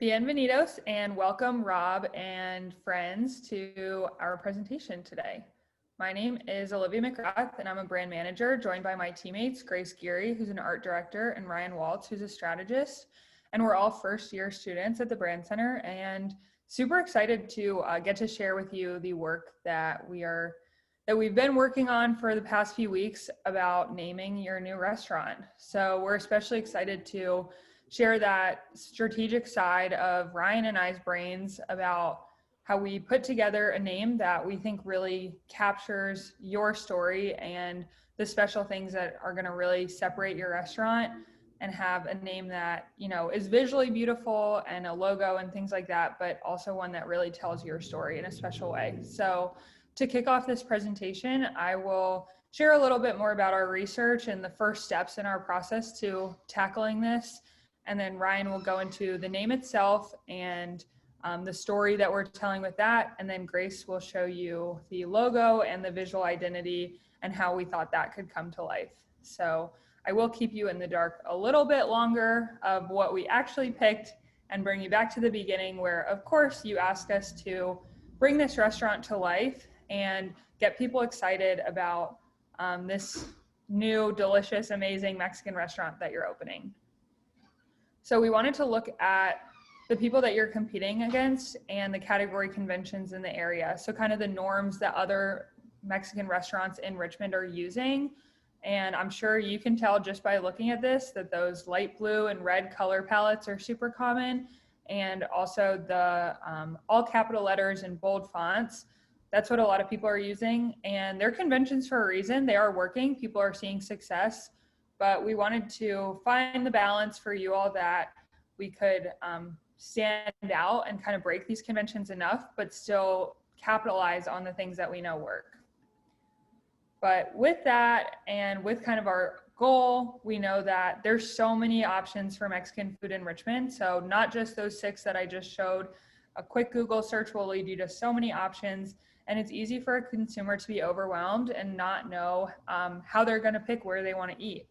Bienvenidos and welcome Rob and friends to our presentation today. My name is Olivia McGrath and I'm a brand manager joined by my teammates Grace Geary, who's an art director, and Ryan Waltz, who's a strategist. And we're all first year students at the Brand Center and super excited to get to share with you the work that we've been working on for the past few weeks about naming your new restaurant. So we're especially excited to share that strategic side of Ryan and I's brains about how we put together a name that we think really captures your story and the special things that are going to really separate your restaurant, and have a name that, you know, is visually beautiful and a logo and things like that, but also one that really tells your story in a special way. So to kick off this presentation, I will share a little bit more about our research and the first steps in our process to tackling this. And then Ryan will go into the name itself and the story that we're telling with that. And then Grace will show you the logo and the visual identity and how we thought that could come to life. So I will keep you in the dark a little bit longer of what we actually picked and bring you back to the beginning, where of course you asked us to bring this restaurant to life and get people excited about this new, delicious, amazing Mexican restaurant that you're opening. So we wanted to look at the people that you're competing against and the category conventions in the area. So kind of the norms that other Mexican restaurants in Richmond are using. And I'm sure you can tell just by looking at this that those light blue and red color palettes are super common. And also the all capital letters and bold fonts. That's what a lot of people are using. And they're conventions for a reason. They are working. People are seeing success. But we wanted to find the balance for you all that we could stand out and kind of break these conventions enough, but still capitalize on the things that we know work. But with that, and with kind of our goal, we know that there's so many options for Mexican food in Richmond. So not just those 6 that I just showed. A quick Google search will lead you to so many options. And it's easy for a consumer to be overwhelmed and not know how they're going to pick where they want to eat.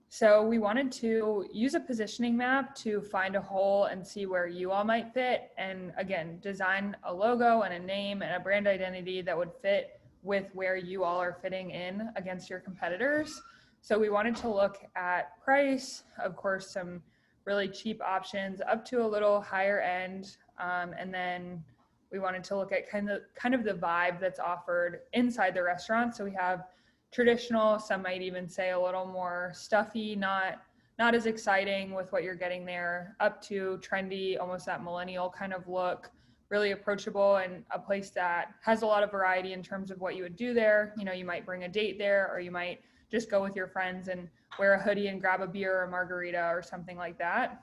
So we wanted to use a positioning map to find a hole and see where you all might fit. And again, design a logo and a name and a brand identity that would fit with where you all are fitting in against your competitors. So we wanted to look at price, of course, some really cheap options up to a little higher end. And then we wanted to look at kind of the vibe that's offered inside the restaurant. So we have traditional, some might even say a little more stuffy, not as exciting with what you're getting there, up to trendy, almost that millennial kind of look, really approachable, and a place that has a lot of variety in terms of what you would do there. You know, you might bring a date there, or you might just go with your friends and wear a hoodie and grab a beer or a margarita or something like that.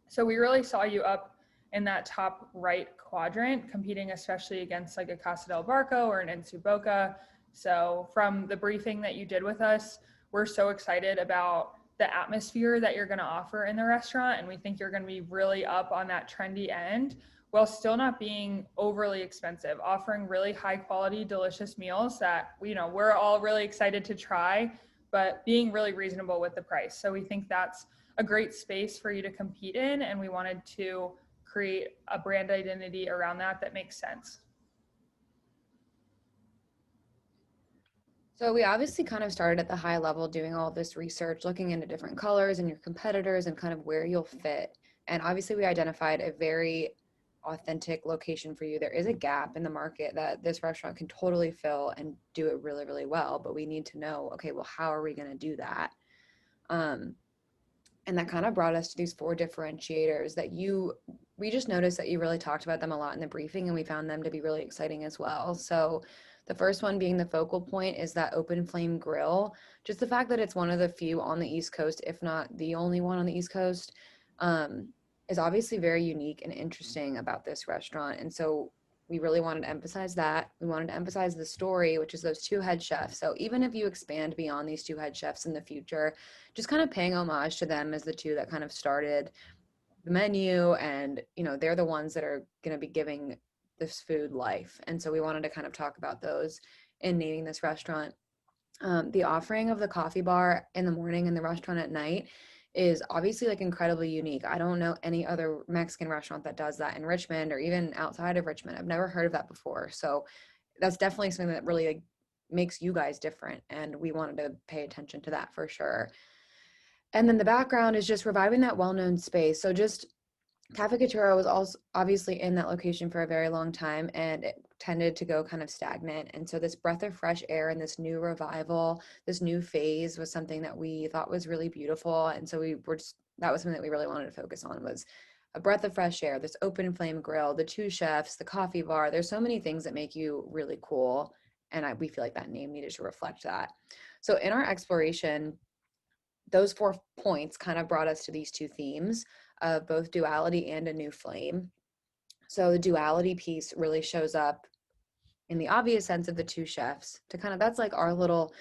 So we really saw you up in that top right quadrant, competing especially against like a Casa del Barco or an En Su Boca. So from the briefing that you did with us, we're so excited about the atmosphere that you're going to offer in the restaurant. And we think you're going to be really up on that trendy end while still not being overly expensive, offering really high quality, delicious meals that, you know, we're all really excited to try, but being really reasonable with the price. So we think that's a great space for you to compete in. And we wanted to create a brand identity around that makes sense. So we obviously kind of started at the high level doing all this research, looking into different colors and your competitors and kind of where you'll fit. And obviously we identified a very authentic location for you. There is a gap in the market that this restaurant can totally fill and do it really, really well. But we need to know, okay, well, how are we going to do that? And that kind of brought us to these 4 differentiators that we just noticed that you really talked about them a lot in the briefing, and we found them to be really exciting as well. So the first one being the focal point is that open flame grill. Just the fact that it's one of the few on the East Coast, if not the only one on the East Coast, is obviously very unique and interesting about this restaurant. And so we really wanted to emphasize that. We wanted to emphasize the story, which is those 2 head chefs. So even if you expand beyond these 2 head chefs in the future, just kind of paying homage to them as the 2 that kind of started the menu, and, you know, they're the ones that are going to be giving this food life. And so we wanted to kind of talk about those in naming this restaurant. The offering of the coffee bar in the morning and the restaurant at night is obviously like incredibly unique. I don't know any other Mexican restaurant that does that in Richmond or even outside of Richmond. I've never heard of that before. So that's definitely something that really like makes you guys different. And we wanted to pay attention to that for sure. And then the background is just reviving that well-known space. So just Cafe Couture was also obviously in that location for a very long time, and it tended to go kind of stagnant. And so this breath of fresh air and this new revival, this new phase was something that we thought was really beautiful. And so that was something that we really wanted to focus on, was a breath of fresh air, this open flame grill, the two chefs, the coffee bar. There's so many things that make you really cool. And we feel like that name needed to reflect that. So in our exploration, those 4 points kind of brought us to these two themes of both duality and a new flame. So the duality piece really shows up in the obvious sense of the two chefs to kind of, that's like our little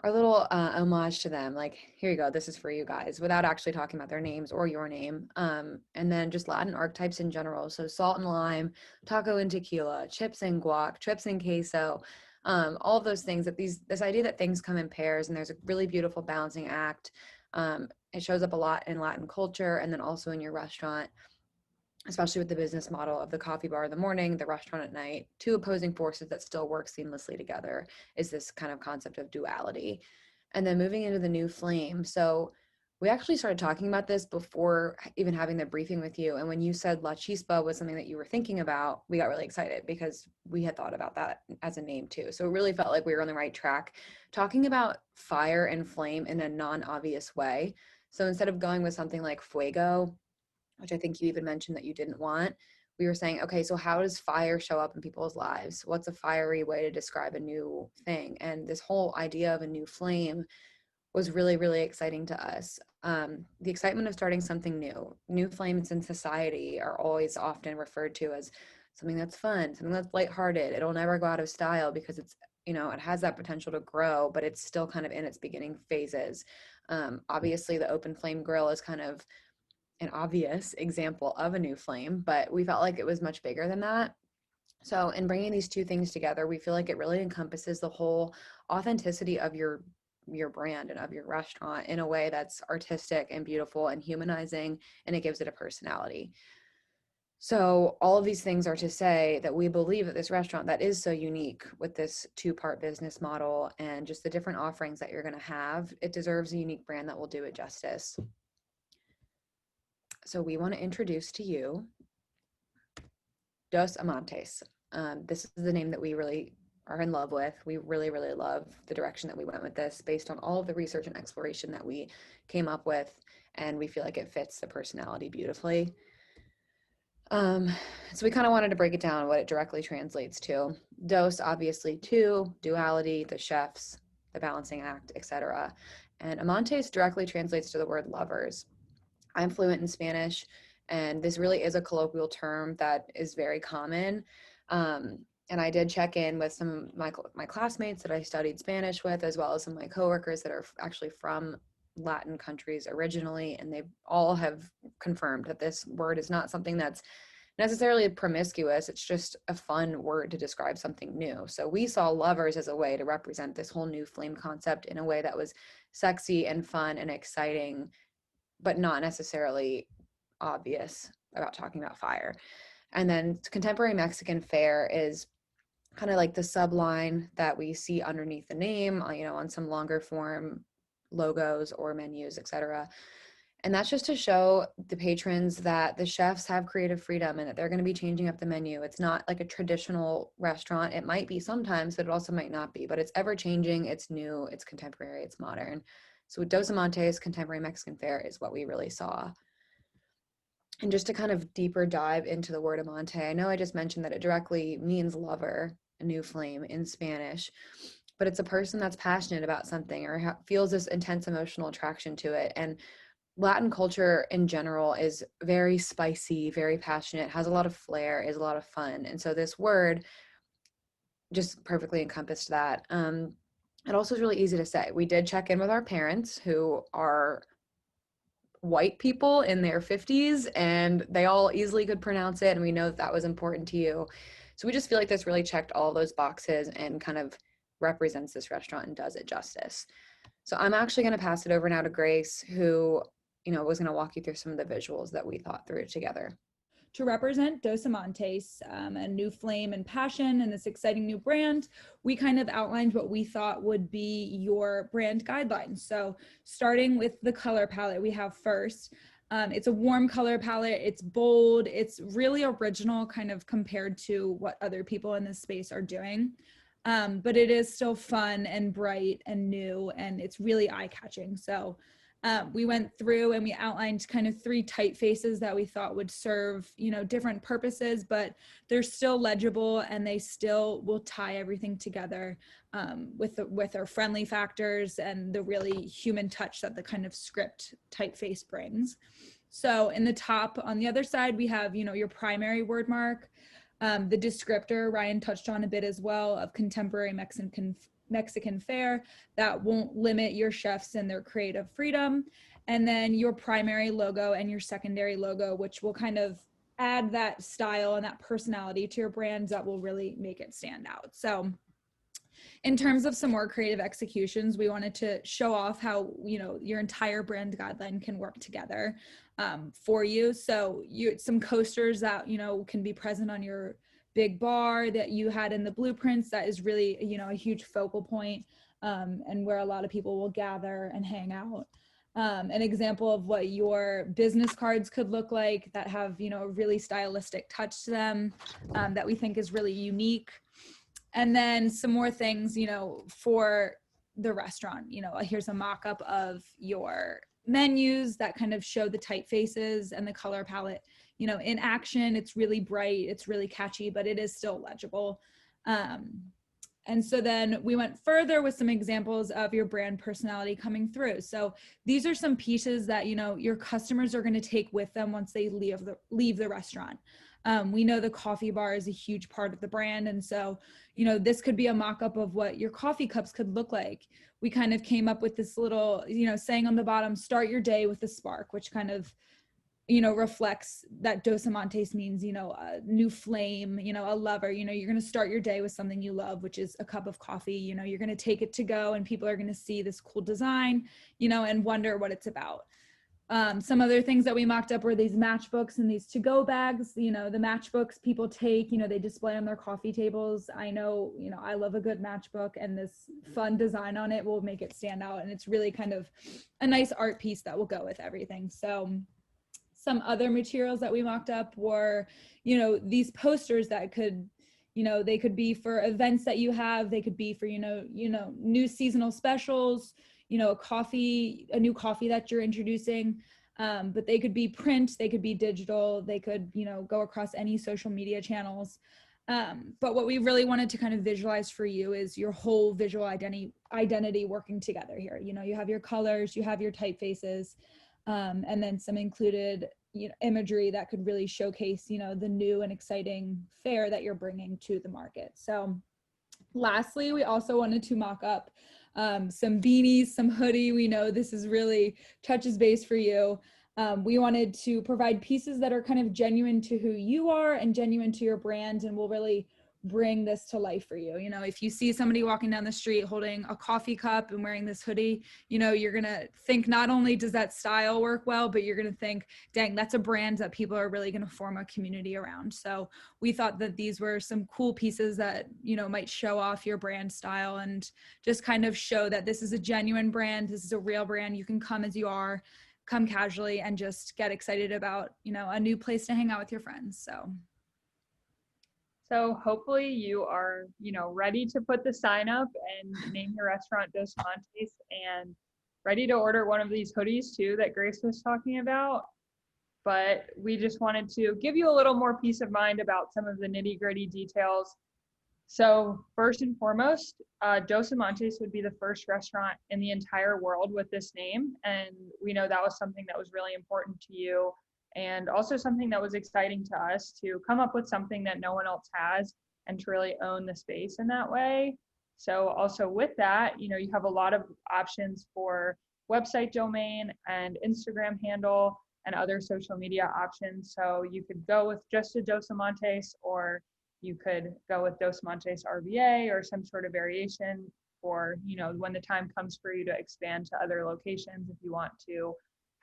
homage to them. Like, here you go, this is for you guys, without actually talking about their names or your name. And then just Latin archetypes in general. So salt and lime, taco and tequila, chips and guac, chips and queso, all of those things, that this idea that things come in pairs, and there's a really beautiful balancing act. It shows up a lot in Latin culture, and then also in your restaurant, especially with the business model of the coffee bar in the morning, the restaurant at night, two opposing forces that still work seamlessly together, is this kind of concept of duality. And then moving into the new flame. So we actually started talking about this before even having the briefing with you. And when you said La Chispa was something that you were thinking about, we got really excited because we had thought about that as a name too. So it really felt like we were on the right track, talking about fire and flame in a non-obvious way. So instead of going with something like fuego, which I think you even mentioned that you didn't want, we were saying, okay, so how does fire show up in people's lives? What's a fiery way to describe a new thing? And this whole idea of a new flame was really, really exciting to us. The excitement of starting something new. New flames in society are always often referred to as something that's fun, something that's lighthearted. It'll never go out of style because it's, it has that potential to grow, but it's still kind of in its beginning phases. Obviously, the open flame grill is kind of an obvious example of a new flame, but we felt like it was much bigger than that. So in bringing these two things together, we feel like it really encompasses the whole authenticity of your brand and of your restaurant in a way that's artistic and beautiful and humanizing, and it gives it a personality. So all of these things are to say that we believe that this restaurant that is so unique with this two-part business model and just the different offerings that you're going to have, it deserves a unique brand that will do it justice. So we want to introduce to you Dos Amantes. This is the name that we really are in love with. We really, really love the direction that we went with this based on all of the research and exploration that we came up with, and we feel like it fits the personality beautifully. So we kind of wanted to break it down, what it directly translates to. Dos, obviously, two, duality, the chefs, the balancing act, etc. And Amantes directly translates to the word lovers. I'm fluent in Spanish, and this really is a colloquial term that is very common. And I did check in with some of my classmates that I studied Spanish with, as well as some of my coworkers that are actually from Latin countries originally, and they all have confirmed that this word is not something that's necessarily promiscuous. It's just a fun word to describe something new. So we saw lovers as a way to represent this whole new flame concept in a way that was sexy and fun and exciting, but not necessarily obvious about talking about fire. And then contemporary Mexican fare is kind of like the subline that we see underneath the name, on some longer form logos or menus, etc. And that's just to show the patrons that the chefs have creative freedom and that they're going to be changing up the menu. It's not like a traditional restaurant. It might be sometimes, but it also might not be. But it's ever changing, it's new, it's contemporary, it's modern. So Dos Amantes contemporary Mexican fare is what we really saw. And just to kind of deeper dive into the word amante, I know I just mentioned that it directly means lover, a new flame in Spanish, but it's a person that's passionate about something or feels this intense emotional attraction to it. And Latin culture in general is very spicy, very passionate, has a lot of flair, is a lot of fun. And so this word just perfectly encompassed that. It also is really easy to say. We did check in with our parents, who are white people in their 50s, and they all easily could pronounce it, and we know that that was important to you. So we just feel like this really checked all those boxes and kind of represents this restaurant and does it justice. So I'm actually going to pass it over now to Grace, who was going to walk you through some of the visuals that we thought through together. To represent Dos Amantes, a new flame and passion and this exciting new brand, we kind of outlined what we thought would be your brand guidelines. So starting with the color palette we have first, it's a warm color palette, it's bold, it's really original kind of compared to what other people in this space are doing. But it is still fun and bright and new, and it's really eye-catching. So we went through and we outlined kind of 3 typefaces that we thought would serve, different purposes, but they're still legible and they still will tie everything together with our friendly factors and the really human touch that the kind of script typeface brings. So in the top on the other side, we have, your primary word mark, the descriptor Ryan touched on a bit as well, of contemporary Mexican fare that won't limit your chefs and their creative freedom. And then your primary logo and your secondary logo, which will kind of add that style and that personality to your brand that will really make it stand out. So in terms of some more creative executions, we wanted to show off how, your entire brand guideline can work together for you. So some coasters that, can be present on your big bar that you had in the blueprints, that is really, a huge focal point, and where a lot of people will gather and hang out. An example of what your business cards could look like that have, a really stylistic touch to them, that we think is really unique. And then some more things, for the restaurant, here's a mock-up of your menus that kind of show the typefaces and the color palette, in action. It's really bright, it's really catchy, but it is still legible. And so then we went further with some examples of your brand personality coming through. So these are some pieces that, your customers are going to take with them once they leave the restaurant. We know the coffee bar is a huge part of the brand. And so, this could be a mock-up of what your coffee cups could look like. We kind of came up with this little, saying on the bottom, start your day with a spark, which kind of, reflects that Dos Amantes means, a new flame, a lover. You're going to start your day with something you love, which is a cup of coffee. You're going to take it to go and people are going to see this cool design, and wonder what it's about. Some other things that we mocked up were these matchbooks and these to-go bags. The matchbooks people take, they display on their coffee tables. I know, I love a good matchbook, and this fun design on it will make it stand out. And it's really kind of a nice art piece that will go with everything. So some other materials that we mocked up were, these posters that could, they could be for events that you have. They could be for, new seasonal specials, a new coffee that you're introducing. But they could be print, they could be digital, they could, go across any social media channels. But what we really wanted to kind of visualize for you is your whole visual identity working together here. You have your colors, you have your typefaces, and then some included, imagery that could really showcase, the new and exciting fare that you're bringing to the market. So lastly, we also wanted to mock up some beanies, some hoodie. We know this is really touches base for you. We wanted to provide pieces that are kind of genuine to who you are and genuine to your brand, and will really bring this to life for you. If you see somebody walking down the street holding a coffee cup and wearing this hoodie, you're going to think not only does that style work well, but you're going to think, dang, that's a brand that people are really going to form a community around. So we thought that these were some cool pieces that, might show off your brand style and just kind of show that this is a genuine brand. This is a real brand. You can come as you are, come casually, and just get excited about, a new place to hang out with your friends. So hopefully you are, ready to put the sign up and name your restaurant Dos Montes, and ready to order one of these hoodies too that Grace was talking about. But we just wanted to give you a little more peace of mind about some of the nitty-gritty details. So first and foremost, Dos Montes would be the first restaurant in the entire world with this name. And we know that was something that was really important to you, and also something that was exciting to us, to come up with something that no one else has and to really own the space in that way. So also with that, you have a lot of options for website domain and Instagram handle and other social media options. So you could go with just a Dos Amantes, or you could go with Dos Montes RBA or some sort of variation for, when the time comes for you to expand to other locations, if you want to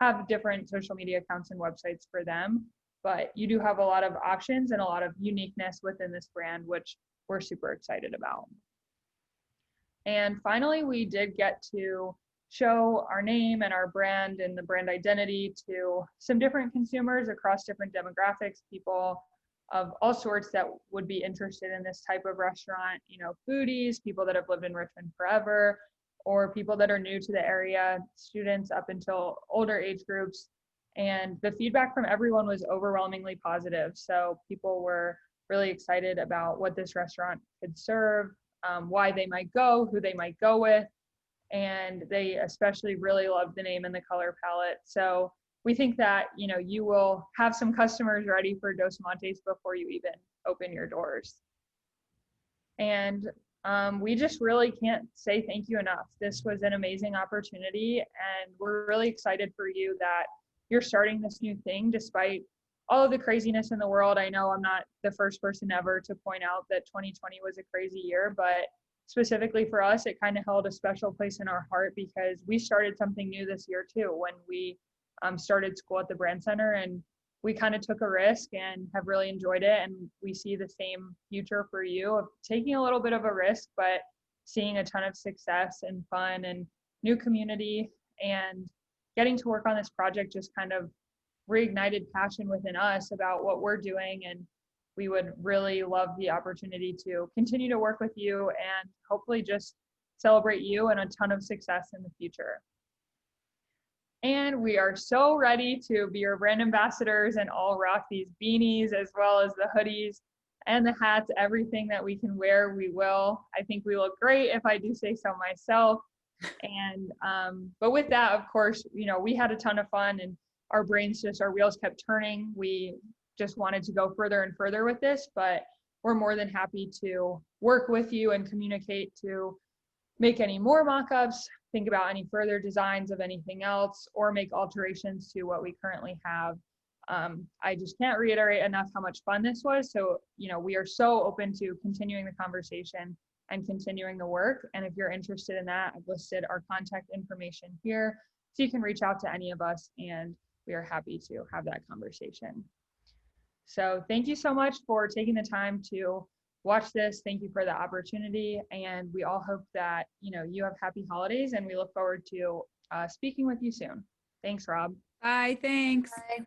have different social media accounts and websites for them, but you do have a lot of options and a lot of uniqueness within this brand, which we're super excited about. And finally, we did get to show our name and our brand and the brand identity to some different consumers across different demographics, people of all sorts that would be interested in this type of restaurant, you know, foodies, people that have lived in Richmond forever, or people that are new to the area, students up until older age groups. And the feedback from everyone was overwhelmingly positive. So people were really excited about what this restaurant could serve, why they might go, who they might go with. And they especially really loved the name and the color palette. So we think that, you know, you will have some customers ready for Dos Montes before you even open your doors. And we just really can't say thank you enough. This was an amazing opportunity, and we're really excited for you that you're starting this new thing despite all of the craziness in the world. I know I'm not the first person ever to point out that 2020 was a crazy year, but specifically for us, it kind of held a special place in our heart because we started something new this year too when we started school at the Brand Center, and we kind of took a risk and have really enjoyed it. And we see the same future for you of taking a little bit of a risk, but seeing a ton of success and fun and new community, and getting to work on this project just kind of reignited passion within us about what we're doing. And we would really love the opportunity to continue to work with you and hopefully just celebrate you and a ton of success in the future. And we are so ready to be your brand ambassadors and all rock these beanies as well as the hoodies and the hats, everything that we can wear, we will. I think we look great if I do say so myself. And, but with that, of course, you know, we had a ton of fun and our wheels kept turning. We just wanted to go further and further with this, but we're more than happy to work with you and communicate to make any more mock-ups, think about any further designs of anything else, or make alterations to what we currently have. I just can't reiterate enough how much fun this was. So, you know, we are so open to continuing the conversation and continuing the work. And if you're interested in that, I've listed our contact information here, so you can reach out to any of us and we are happy to have that conversation. So thank you so much for taking the time to watch this. Thank you for the opportunity. And we all hope that, you know, you have happy holidays, and we look forward to speaking with you soon. Thanks, Rob. Bye. Thanks. Bye.